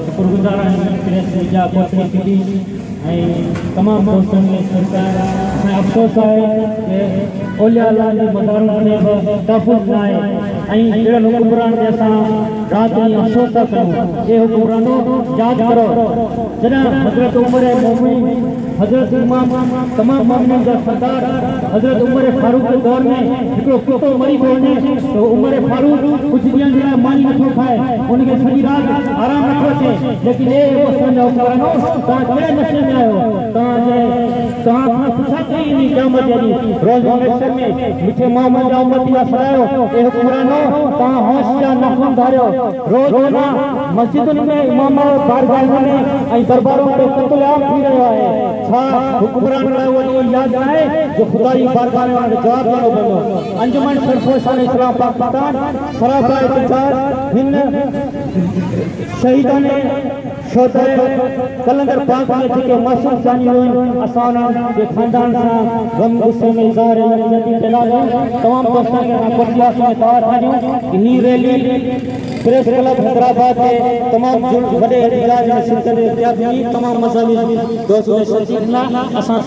शुक्रगुजार press media कोशिश तमाम दोस्तों ने सरकार अफसोस है कि औलिया अल्लाह के मज़ारों ने तहफ़्फ़ुज़ ना है हुक्मरान जैसा रात में अफसोस था करूं ये हुक्मरानों याद करो जना हजरत उमर मोमिन हजरत इमाम तमाम मोमिन का सरदार हजरत उमर फारूक के दौर में हिकिड़ो कुत्तो मरी पवने तो उमर फारूक कुछ ॾींहं जे लाइ मानी नथो खाए उनखे सॼी राति आराम नथो अचे लेकिन ये हुक्मरानो तव्हां कहिड़े नशे में आहियो तव्हां पुछा कई नी क़यामत ॾींहुं रोज़ महशर में मिठे मोहम्मद जा उम्मती फरमायो ए हुक्मरानो तव्हां होश जा नाख़ून धारियो रोज़ मस्जिदुनि में इमाम बारगाहों में ऐं दरबारों में क़त्ल आम थी रहियो आहे छा हुक्मरान लाइ उहो यादि आहे जो खुदा जी बारगाह में उनखे जवाब ॾियणो पवंदो अंजुमन सरफरोशान इस्लाम पाकिस्तान सराफा इंतजार हिन शहीदान शोहदा कलंदर पाक में जेके मासूम जानी हुयूं असां उन्हनि जे खानदान सां गम गुस्से में इज़हार यक़ीन दिलायो तमाम दोस्तों के कोशिश में तैयार आहियूं ही रैली प्रेस क्लब हैदराबाद के तमाम बड़े इजलास में शिरकत तमाम मज़हबी दोस्तों ने शिरकत असां